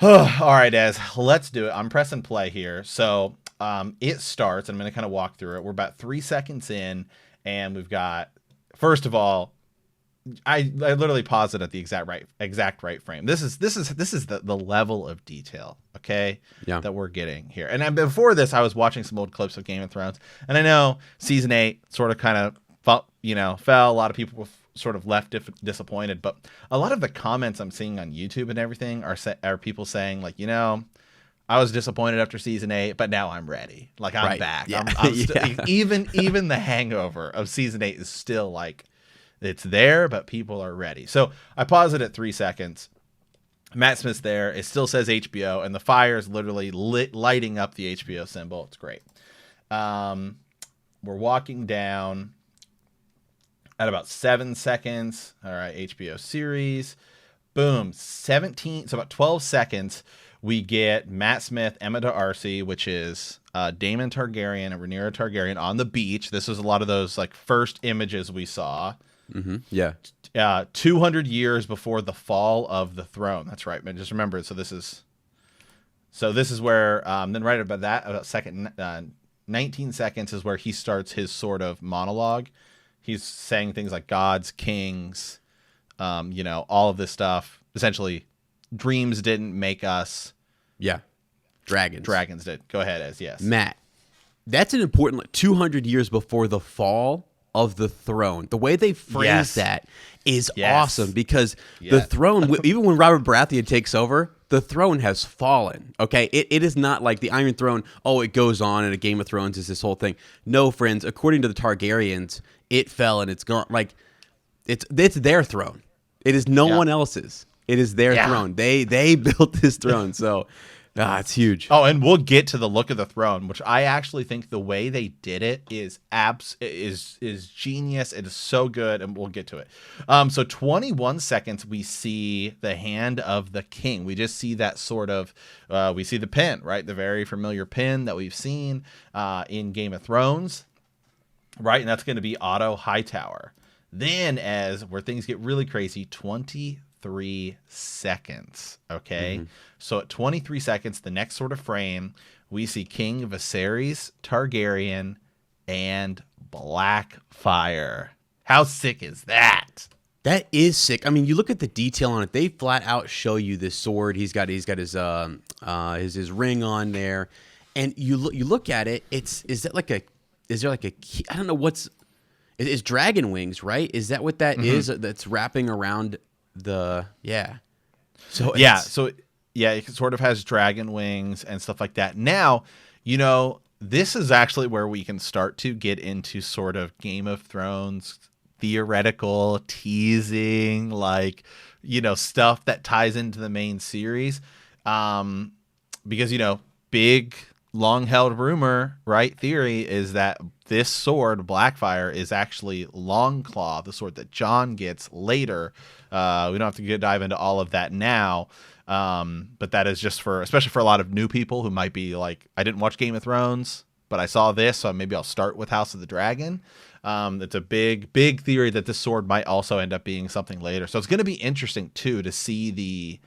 All right, Ez, let's do it. I'm pressing play here. So it starts, and I'm going to kind of walk through it. We're about 3 seconds in, and we've got, first of all, I literally paused it at the exact right frame. This is the level of detail, okay, Yeah. that we're getting here. And before this, I was watching some old clips of Game of Thrones, and I know season 8 sort of kind of fell. A lot of people were sort of left disappointed, but a lot of the comments I'm seeing on YouTube and everything are people saying like, I was disappointed after season 8, but now I'm ready. Like I'm Right. back. Yeah. I'm Yeah. even the hangover of season 8 is still like it's there, but people are ready. So I pause it at 3 seconds. Matt Smith's there. It still says HBO, and the fire is literally lighting up the HBO symbol. It's great. We're walking down at about 7 seconds. All right, HBO series. Boom, 17. So about 12 seconds, we get Matt Smith, Emma D'Arcy, which is Daemon Targaryen and Rhaenyra Targaryen on the beach. This was a lot of those like first images we saw. Mm-hmm. Yeah. 200 years before the fall of the throne. That's right, man. Just remember it. So this is where then right about that about second 19 seconds is where he starts his sort of monologue. He's saying things like gods, kings, all of this stuff. Essentially, dreams didn't make us. Yeah. Dragons. Dragons did. Go ahead, Ez. Yes. Matt, that's an important, like, 200 years before the fall of the throne. The way they phrase that is awesome because the throne, even when Robert Baratheon takes over, the throne has fallen. Okay, it is not like the Iron Throne. Oh, it goes on, and a Game of Thrones is this whole thing. No, friends. According to the Targaryens, it fell and it's gone. Like it's their throne. It is no one else's. It is their throne. They built this throne. So. It's huge. Oh, and we'll get to the look of the throne, which I actually think the way they did it is genius. It is so good, and we'll get to it. So 21 seconds, we see the hand of the king. We just see that sort of, we see the pin, right? The very familiar pin that we've seen in Game of Thrones, right? And that's going to be Otto Hightower. Then, as where things get really crazy, 23 seconds. Okay. Mm-hmm. So at 23 seconds, the next sort of frame, we see King Viserys Targaryen and Blackfyre. How sick is that? That is sick. I mean, you look at the detail on it. They flat out show you this sword. He's got his ring on there, and you look at it. Is there like a key? I don't know what's. It's dragon wings, right? Is that what that is? That's wrapping around the So it sort of has dragon wings and stuff like that. Now, this is actually where we can start to get into sort of Game of Thrones theoretical teasing, like, stuff that ties into the main series. Because, big long held rumor, right? Theory is that this sword, Blackfyre, is actually Longclaw, the sword that Jon gets later. We don't have to dive into all of that now. But that is just especially for a lot of new people who might be like, I didn't watch Game of Thrones, but I saw this, so maybe I'll start with House of the Dragon. It's a big theory that this sword might also end up being something later. So it's going to be interesting too to see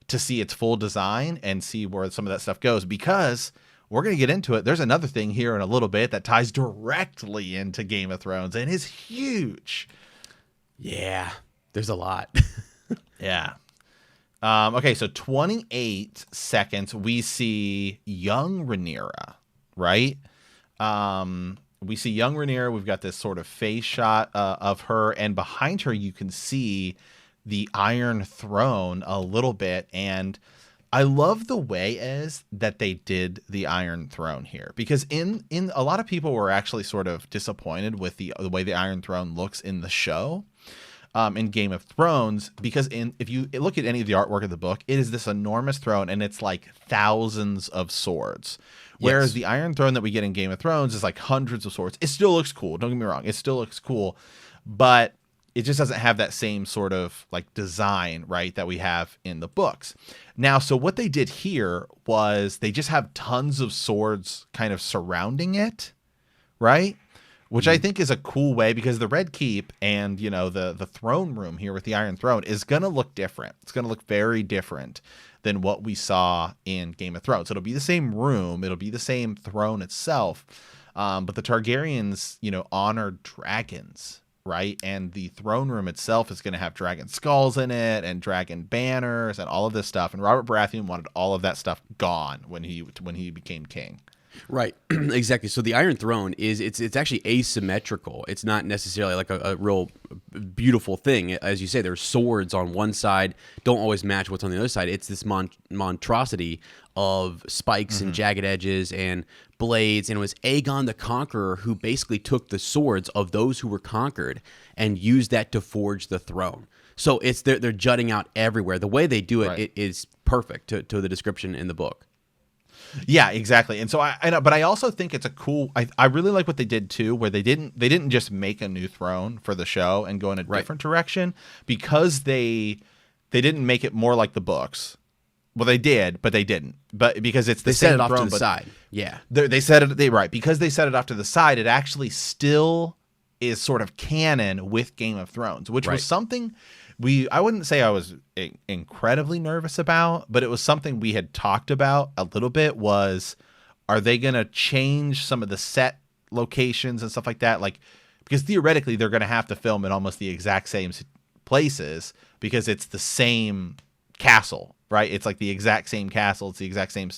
its full design and see where some of that stuff goes, because we're going to get into it. There's another thing here in a little bit that ties directly into Game of Thrones and is huge. Yeah, there's a lot. Yeah. Okay, so 28 seconds, we see young Rhaenyra, right? We see young Rhaenyra. We've got this sort of face shot of her, and behind her you can see the Iron Throne a little bit, and I love the way that they did the Iron Throne here, because in a lot of people were actually sort of disappointed with the way the Iron Throne looks in the show. In Game of Thrones, because if you look at any of the artwork of the book, it is this enormous throne and it's like thousands of swords. Whereas the Iron Throne that we get in Game of Thrones is like hundreds of swords. It still looks cool. Don't get me wrong. It still looks cool, but it just doesn't have that same sort of like design, right, that we have in the books. Now, so what they did here was they just have tons of swords kind of surrounding it, right? which I think is a cool way, because the Red Keep and, you know, the throne room here with the Iron Throne is going to look different. It's going to look very different than what we saw in Game of Thrones. It'll be the same room. It'll be the same throne itself. But the Targaryens, you know, honored dragons, right? And the throne room itself is going to have dragon skulls in it and dragon banners and all of this stuff. And Robert Baratheon wanted all of that stuff gone when he became king. Right, exactly. So the Iron Throne it's actually asymmetrical. It's not necessarily like a real beautiful thing. As you say, there's swords on one side, don't always match what's on the other side. It's this monstrosity of spikes and jagged edges and blades. And it was Aegon the Conqueror who basically took the swords of those who were conquered and used that to forge the throne. So they're jutting out everywhere. The way they do it, it is perfect to the description in the book. Yeah, exactly. And so but I also think it's a cool. I really like what they did too, where they didn't just make a new throne for the show and go in a different direction, because they didn't make it more like the books. Well, they did, but they didn't. But because it's the same set it off throne, to the side. Yeah, they set it because they set it off to the side. It actually still is sort of canon with Game of Thrones, which was something I wouldn't say I was incredibly nervous about, but it was something we had talked about a little bit. Was, are they going to change some of the set locations and stuff like that? Like, because theoretically they're going to have to film in almost the exact same places because it's the same castle, right? It's like the exact same castle. It's the exact same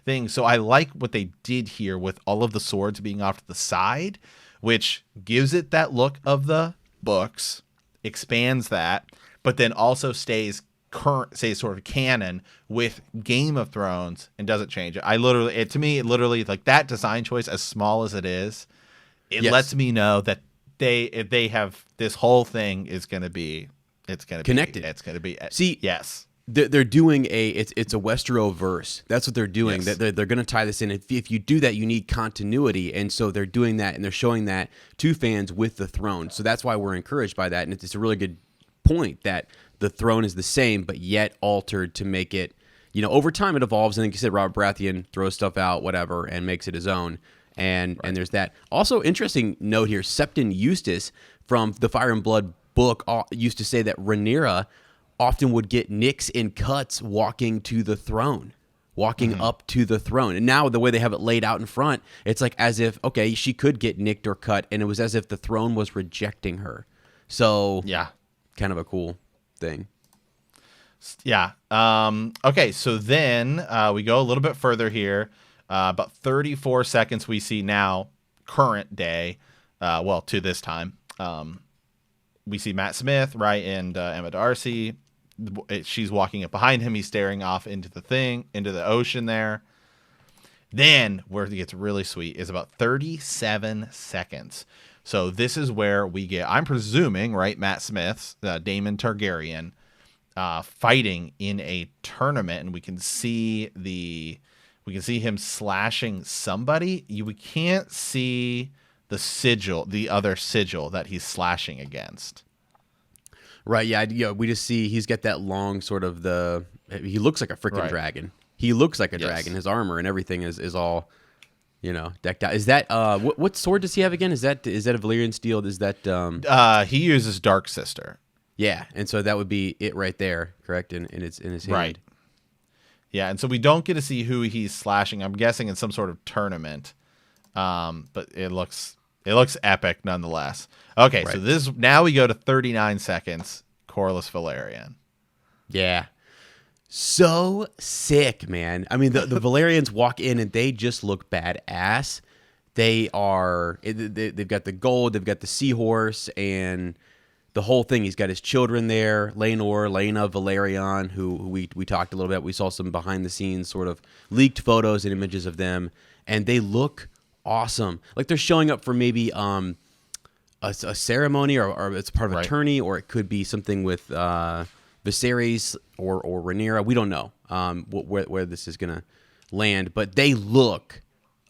thing. So I like what they did here with all of the swords being off to the side, which gives it that look of the books, expands that, but then also stays sort of canon with Game of Thrones and doesn't change it. To me, like that design choice, as small as it is, it lets me know that if they have this whole thing is going to be, it's going to be connected. It's going to be yes. They're doing it's a Westeros verse. That's what they're doing. Yes. They're going to tie this in. If you do that, you need continuity, and so they're doing that, and they're showing that to fans with the throne. So that's why we're encouraged by that, and it's a really good point that the throne is the same, but yet altered to make it. You know, over time it evolves, and like you said, Robert Baratheon throws stuff out, whatever, and makes it his own. And there's that. Also, interesting note here: Septon Eustace from the Fire and Blood book used to say that Rhaenyra often would get nicks and cuts walking to the throne, walking up to the throne. And now the way they have it laid out in front, it's like as if, okay, she could get nicked or cut, and it was as if the throne was rejecting her. So yeah, kind of a cool thing. Yeah. Okay, so then we go a little bit further here. About 34 seconds we see now, current day, to this time. We see Matt Smith, right, and Emma Darcy. She's walking up behind him. He's staring off into the ocean there. Then, where it gets really sweet, is about 37 seconds. So this is where we get, I'm presuming, right, Matt Smith's Daemon Targaryen fighting in a tournament, and we can see him slashing somebody. We can't see the other sigil that he's slashing against. Right, yeah, we just see he's got that long sort of he looks like a freaking dragon. He looks like a dragon. His armor and everything is all, decked out. Is that what sword does he have again? Is that a Valyrian steel? Is that he uses Dark Sister. Yeah, and so that would be it right there, correct? In his hand. Right. Yeah, and so we don't get to see who he's slashing. I'm guessing in some sort of tournament. But it looks epic nonetheless. Okay, so now we go to 39 seconds. Corlys Velaryon. Yeah. So sick, man. I mean, the Velaryons walk in and they just look badass. They've got the gold, they've got the seahorse, and the whole thing. He's got his children there, Laena, Velaryon, who we talked a little bit. We saw some behind the scenes sort of leaked photos and images of them, and they look awesome. Like they're showing up for maybe a ceremony or it's part of a tourney, or it could be something with Viserys or Rhaenyra. We don't know where this is gonna land, but they look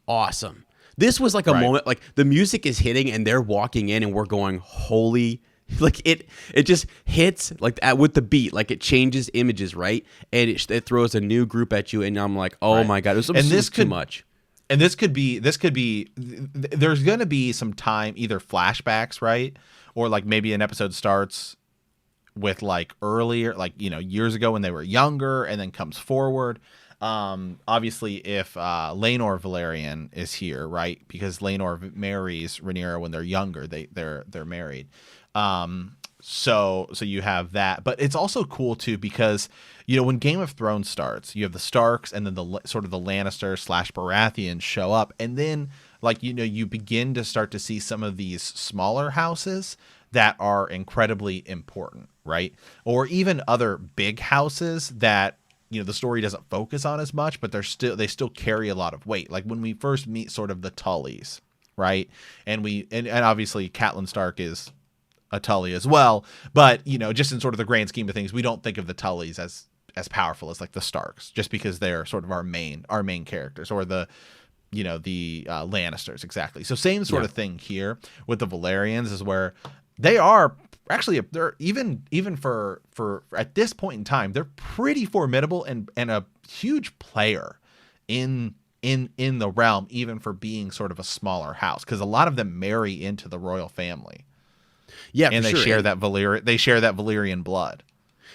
awesome. This was like a moment, like the music is hitting and they're walking in and we're going, holy, like it just hits like with the beat, like it changes images, right? And it throws a new group at you, and I'm like, oh my god, this could too much. And there's going to be some time, either flashbacks, right? Or like maybe an episode starts with like earlier, like, years ago when they were younger, and then comes forward. Obviously if Laenor Velaryon is here, right? Because Laenor marries Rhaenyra when they're younger, they're married. So you have that, but it's also cool too because when Game of Thrones starts, you have the Starks and then the sort of the Lannisters / Baratheons show up, and then like you begin to start to see some of these smaller houses that are incredibly important, right? Or even other big houses that the story doesn't focus on as much, but they still carry a lot of weight. Like when we first meet sort of the Tullys, right? And obviously Catelyn Stark is a Tully as well, but just in sort of the grand scheme of things, we don't think of the Tullys as powerful as like the Starks, just because they're sort of our main characters, or the Lannisters, exactly. So same sort of thing here with the Velaryons, is where they are actually, they're even for at this point in time, they're pretty formidable and a huge player in the realm, even for being sort of a smaller house, because a lot of them marry into the royal family. Yeah, and they share that Valyrian blood.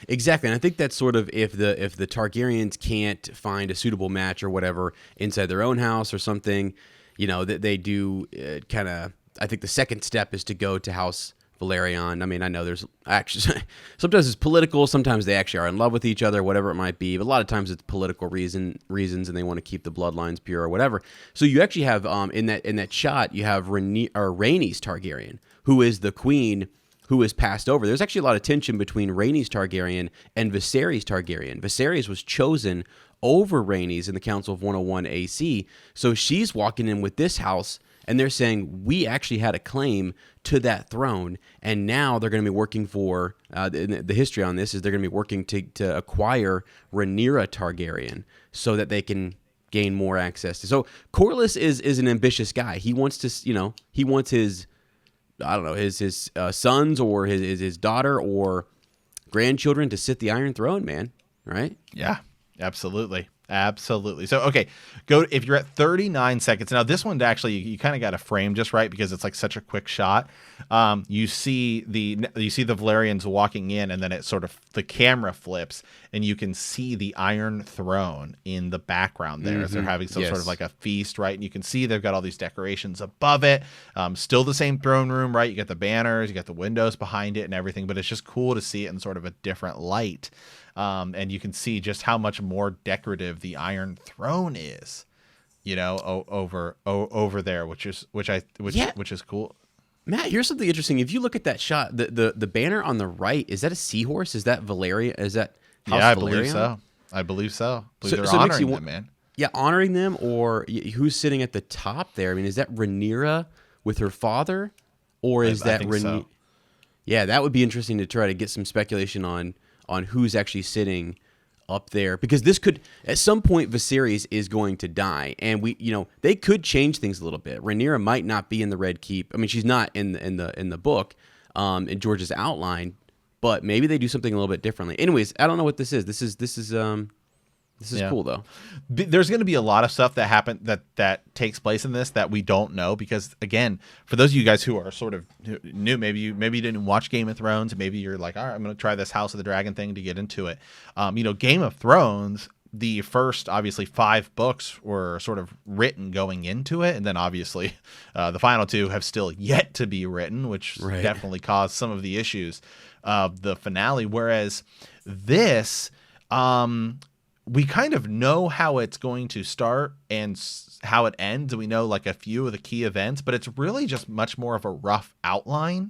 Exactly, and I think that's sort of if the Targaryens can't find a suitable match or whatever inside their own house or something, that they do kind of. I think the second step is to go to House Velaryon. I mean, I know there's actually sometimes it's political, sometimes they actually are in love with each other, whatever it might be. But a lot of times it's political reasons, and they want to keep the bloodlines pure or whatever. So you actually have in that shot you have Rhaenys Targaryen, who is the queen who is passed over. There's actually a lot of tension between Rhaenys Targaryen and Viserys Targaryen. Viserys was chosen over Rhaenys in the Council of 101 AC, so she's walking in with this house, and they're saying, we actually had a claim to that throne, and now they're going to be working for, the history on this is they're going to be working to acquire Rhaenyra Targaryen so that they can gain more access to. So Corlys is an ambitious guy. He wants to, he wants his, I don't know, his sons or his daughter or grandchildren to sit the Iron Throne, man. Right? Yeah, absolutely. Absolutely. So, okay, if you're at 39 seconds. Now, this one actually, you kind of got to frame just right because it's like such a quick shot. You see the Velaryons walking in, and then it sort of, the camera flips, and you can see the Iron Throne in the background there as they're having some sort of like a feast, right? And you can see they've got all these decorations above it. Still the same throne room, right? You got the banners, you got the windows behind it and everything, but it's just cool to see it in sort of a different light. And you can see just how much more decorative the Iron Throne is, over there, which is cool. Matt, here's something interesting. If you look at that shot, the banner on the right, is that a seahorse? Is that Valyria? Is that House Velaryon? I believe so. They're so honoring them, man. Yeah, honoring them, or who's sitting at the top there? I mean, is that Rhaenyra with her father, or is that Rhaenyra? So. Yeah, that would be interesting to try to get some speculation on who's actually sitting up there, because this could, at some point, Viserys is going to die, and they could change things a little bit. Rhaenyra might not be in the Red Keep. I mean, she's not in the book, in George's outline, but maybe they do something a little bit differently. Anyways, I don't know what this is. This is cool though. There's going to be a lot of stuff that that takes place in this that we don't know, because again, for those of you guys who are sort of new, maybe you didn't watch Game of Thrones, maybe you're like, all right, I'm going to try this House of the Dragon thing to get into it. Game of Thrones, the first obviously 5 books were sort of written going into it, and then obviously the final 2 have still yet to be written, which definitely caused some of the issues of the finale. Whereas this, we kind of know how it's going to start and how it ends. We know like a few of the key events, but it's really just much more of a rough outline.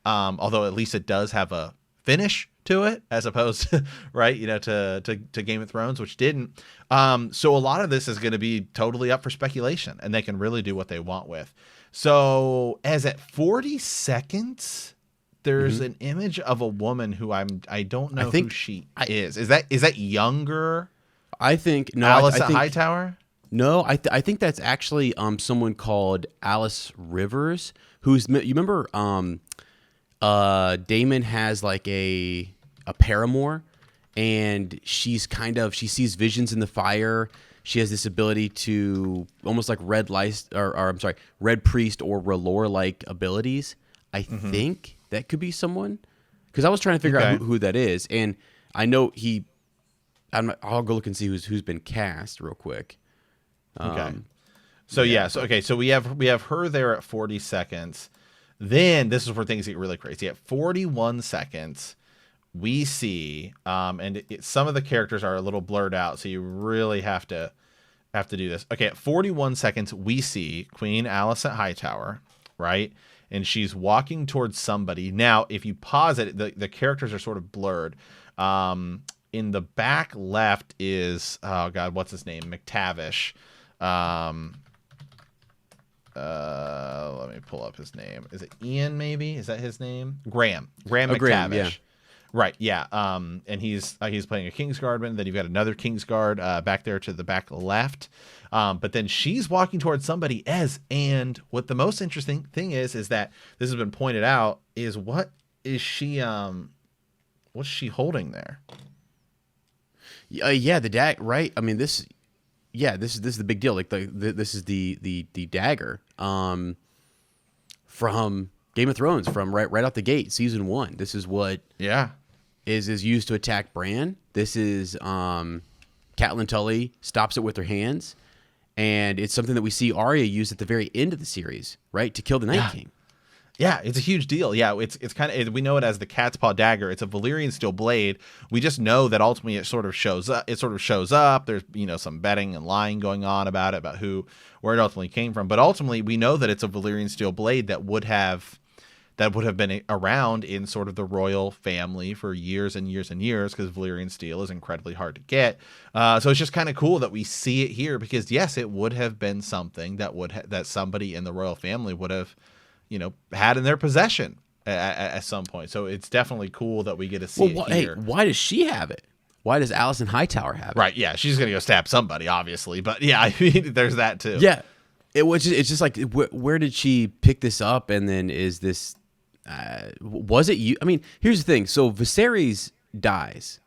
Although at least it does have a finish to it, as opposed to, right, to Game of Thrones, which didn't. So a lot of this is going to be totally up for speculation, and they can really do what they want with. So as at 40 seconds, there's an image of a woman who I don't know who she is. Is that younger? I think no. Alicent Hightower? No, I think that's actually someone called Alice Rivers, who's, you remember Daemon has like a paramour, and she sees visions in the fire. She has this ability to almost like red lice, or I'm sorry, red priest or R'hllor like abilities. I think that could be someone, because I was trying to figure out who that is, and I know I'll go look and see who's been cast real quick. Okay. So we have her there at 40 seconds. Then this is where things get really crazy. At 41 seconds, we see, and some of the characters are a little blurred out, so you really have to do this. Okay, at 41 seconds, we see Queen Alicent Hightower, right? And she's walking towards somebody. Now, if you pause it, the characters are sort of blurred. In the back left is, oh God, what's his name? McTavish. Let me pull up his name. Is it Ian, maybe? Is that his name? Graham McTavish. Graham, yeah. Right, yeah. And he's playing a Kingsguardman. Then you've got another Kingsguard back there to the back left. But then she's walking towards somebody, and what the most interesting thing is that this has been pointed out, is what's she holding there? Yeah, the right? I mean, this is the big deal. Like this is the dagger from Game of Thrones, from right out the gate, season 1. This is what is used to attack Bran. This is Catelyn Tully stops it with her hands, and it's something that we see Arya use at the very end of the series, right, to kill the Night King. Yeah, it's a huge deal. Yeah, it's kind of, we know it as the catspaw dagger. It's a Valyrian steel blade. We just know that ultimately it sort of shows up. There's some betting and lying going on about where it ultimately came from. But ultimately, we know that it's a Valyrian steel blade that would have been around in sort of the royal family for years and years and years, because Valyrian steel is incredibly hard to get. So it's just kind of cool that we see it here, because yes, it would have been something that somebody in the royal family would have had in their possession at some point. So it's definitely cool that we get to see it here. Hey, why does she have it? Why does Alicent Hightower have it? Right, yeah, she's going to go stab somebody, obviously. But yeah, I mean, there's that too. Yeah, it's just like, where did she pick this up? And then is this, was it you? I mean, here's the thing. So Viserys dies.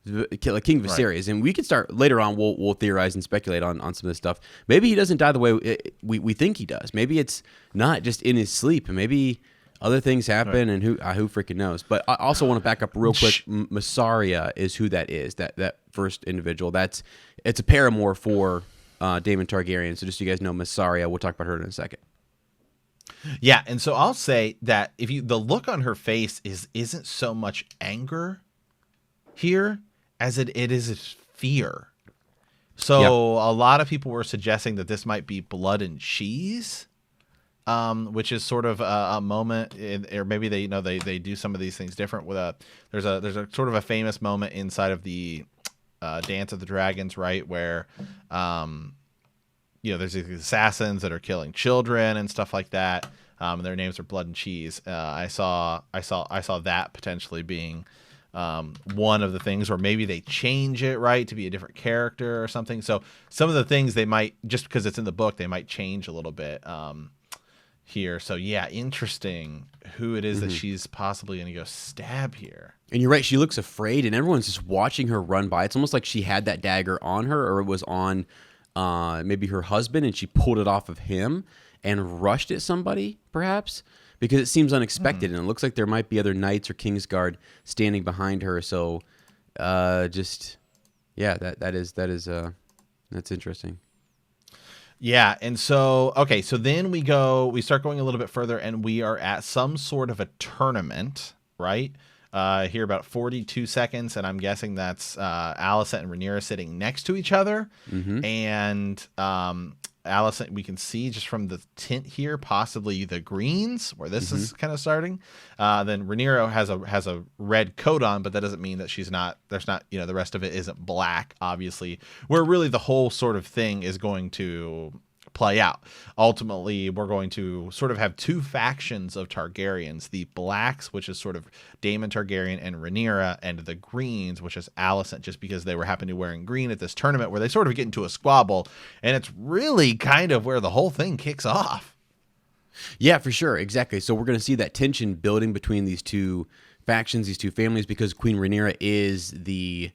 Like King Viserys, right. And we can start later on. We'll theorize and speculate on some of this stuff. Maybe he doesn't die the way we think he does. Maybe it's not just in his sleep, and maybe other things happen, right. And who freaking knows. But I also want to back up real quick. Mysaria is who that is. That first individual. It's a paramour for Daemon Targaryen. So just so you guys know, Mysaria. We'll talk about her in a second. Yeah, and so I'll say that the look on her face isn't so much anger here as it is fear. So a lot of people were suggesting that this might be blood and cheese, which is sort of a moment, or maybe they do some of these things different. There's a sort of a famous moment inside of the Dance of the Dragons, right, where there's these assassins that are killing children and stuff like that, and their names are blood and cheese. I saw that potentially being one of the things, or maybe they change it, right, to be a different character or something. So some of the things they might, just because it's in the book, they might change a little bit here. So yeah, interesting who it is that she's possibly going to go stab here. And you're right, she looks afraid, and everyone's just watching her run by. It's almost like she had that dagger on her, or it was on maybe her husband, and she pulled it off of him and rushed at somebody, perhaps. Because it seems unexpected, and it looks like there might be other knights or Kingsguard standing behind her. So, that's interesting. Yeah, and so so then we start going a little bit further, and we are at some sort of a tournament, right? Here about 42 seconds, and I'm guessing that's Alicent and Rhaenyra sitting next to each other, and Alicent, we can see just from the tint here, possibly the greens, where this is kind of starting. Then Rhaenyra has a red coat on, but that doesn't mean that the rest of it isn't black, obviously, where really the whole sort of thing is going to play out. Ultimately, we're going to sort of have two factions of Targaryens, the blacks, which is sort of Daemon Targaryen and Rhaenyra, and the greens, which is Alicent, just because they were happening to wearing green at this tournament, where they sort of get into a squabble, and it's really kind of where the whole thing kicks off. Yeah, for sure. Exactly. So we're going to see that tension building between these two factions, these two families, because Queen Rhaenyra is the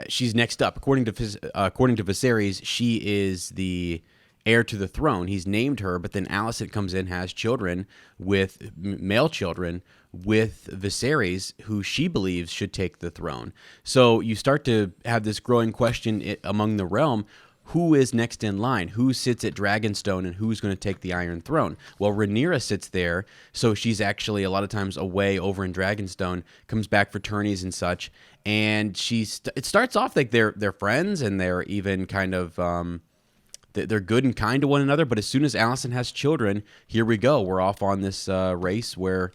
she's next up. According to Viserys, she is the heir to the throne. He's named her, but then Alicent comes in, has children with male children with Viserys, who she believes should take the throne. So you start to have this growing question among the realm: who is next in line? Who sits at Dragonstone, and who's going to take the Iron Throne? Well, Rhaenyra sits there, so she's actually a lot of times away over in Dragonstone, comes back for tourneys and such, and it starts off like they're friends, and they're even kind of they're good and kind to one another. But as soon as Alicent has children, here we go. We're off on this race where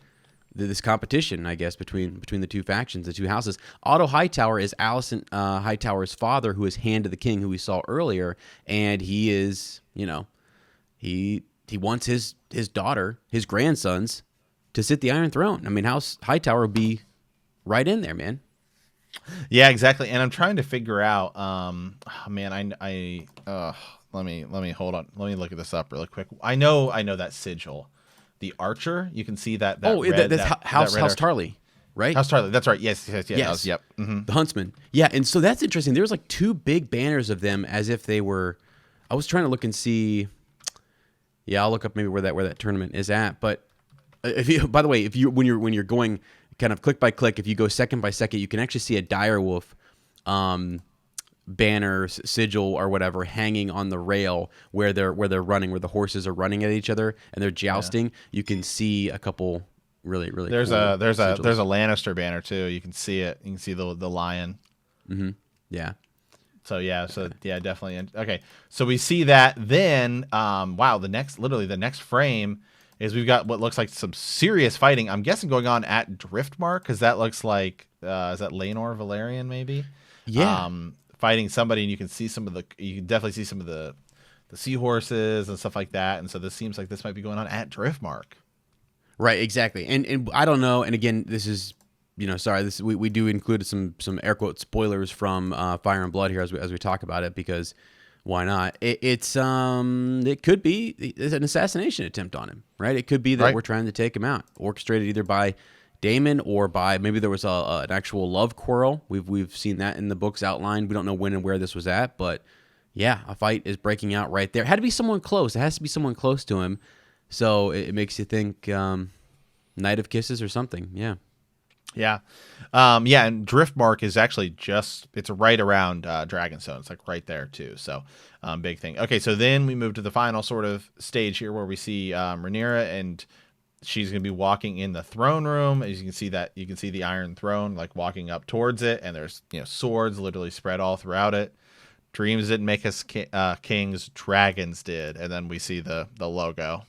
this competition, I guess, between the two factions, the two houses. Otto Hightower is Alicent Hightower's father, who is Hand of the King, who we saw earlier, and he is, he wants his daughter, his grandsons, to sit the Iron Throne. I mean, House Hightower would be right in there, man. Yeah, exactly. And I'm trying to figure out, let me hold on. Let me look at this up really quick. I know that sigil. The archer, you can see that. That's House Tarly, right? House Tarly, that's right. Yes. Yep. Mm-hmm. The huntsman. Yeah, and so that's interesting. There's like two big banners of them, as if they were. I was trying to look and see. Yeah, I'll look up maybe where that tournament is at. But when you're going kind of click by click, if you go second by second, you can actually see a direwolf banner, sigil, or whatever hanging on the rail where they're running, where the horses are running at each other and they're jousting. Yeah. You can see a couple really there's cool a sigils. Lannister banner too. You can see it. You can see the lion. Mm-hmm. Yeah. So definitely. Okay, so we see that. Then the next frame is we've got what looks like some serious fighting. I'm guessing going on at Driftmark, because that looks like is that Laenor Velaryon maybe? Yeah. Fighting somebody, and you can definitely see some of the seahorses and stuff like that. And so this seems like this might be going on at Driftmark. Right, exactly. And I don't know. And again, this is, we do include some air quote spoilers from Fire and Blood here as we talk about it, because why not? It could be an assassination attempt on him, right? It could be that we're trying to take him out, orchestrated either by Daemon or by maybe there was an actual love quarrel. We've seen that in the books outlined. We don't know when and where this was at, but yeah, a fight is breaking out right there. It had to be someone close. It has to be someone close to him. So it makes you think Night of Kisses or something. Yeah. Yeah. And Driftmark is actually it's right around Dragonstone. It's like right there too. So big thing. Okay, so then we move to the final sort of stage here where we see Rhaenyra, and she's going to be walking in the throne room. As you can see the Iron Throne, like walking up towards it, and there's swords literally spread all throughout it. Dreams didn't make us kings, dragons did. And then we see the logo.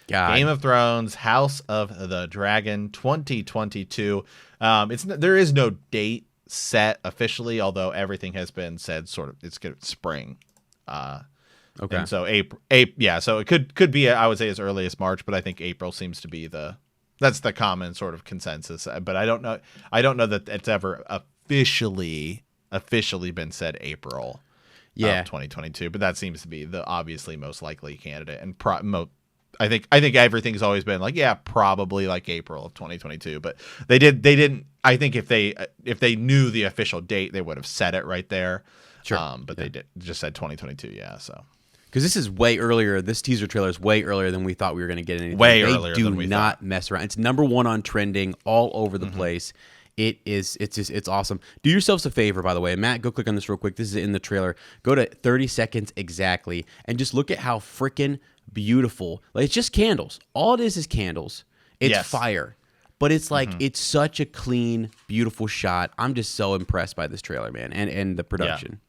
God. Game of Thrones, House of the Dragon, 2022. There is no date set officially, although everything has been said sort of it's good spring. Okay. And so April, so it could be I would say as early as March, but I think April seems to be that's the common sort of consensus. But I don't know that it's ever officially been said April. Yeah. Of 2022, but that seems to be the obviously most likely candidate, and I think everything's always been like, yeah, probably like April of 2022, but they didn't. I think if they knew the official date, they would have said it right there. Sure. They just said 2022. Yeah. So. Because this is way earlier. This teaser trailer is way earlier than we thought we were going to get anything. Earlier than we thought. They do not mess around. It's #1 on trending all over the place. It's awesome. Do yourselves a favor, by the way. Matt, go click on this real quick. This is in the trailer. Go to 30 seconds exactly and just look at how freaking beautiful. Like, it's just candles. All it is candles. It's fire. But it's like it's such a clean, beautiful shot. I'm just so impressed by this trailer, man, and the production.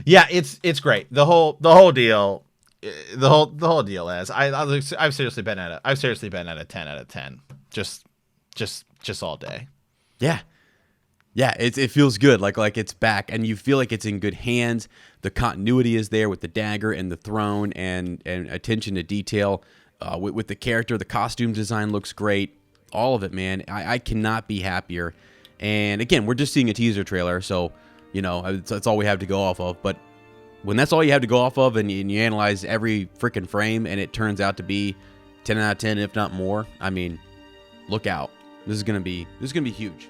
Yeah, it's great. The whole deal. The whole deal is I've seriously been at a 10 out of 10. Just all day. Yeah. Yeah, it feels good, like it's back, and you feel like it's in good hands. The continuity is there with the dagger and the throne, and attention to detail with the character. The costume design looks great. All of it, man. I cannot be happier. And again, we're just seeing a teaser trailer, so that's all we have to go off of. But when that's all you have to go off of, and you analyze every freaking frame, and it turns out to be 10 out of 10, if not more, I mean, look out. This is gonna be huge.